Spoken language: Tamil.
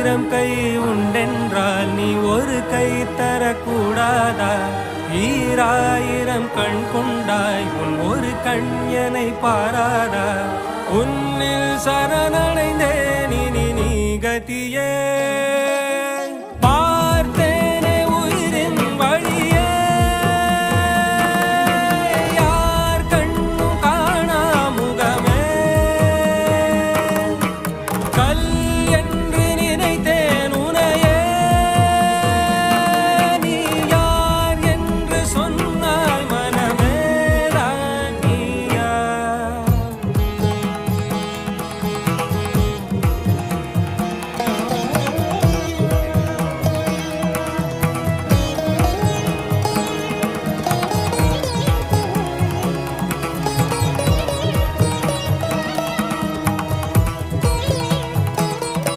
ஆயிரம் கை உண்டென்றால் நீ ஒரு கை தரக்கூடாதா? ஈராயிரம் கண் கொண்டாய் உன் ஒரு கண் என்னை பாராதா? உன்னில் சரணடைந்தேன் இனி நீ கதியே.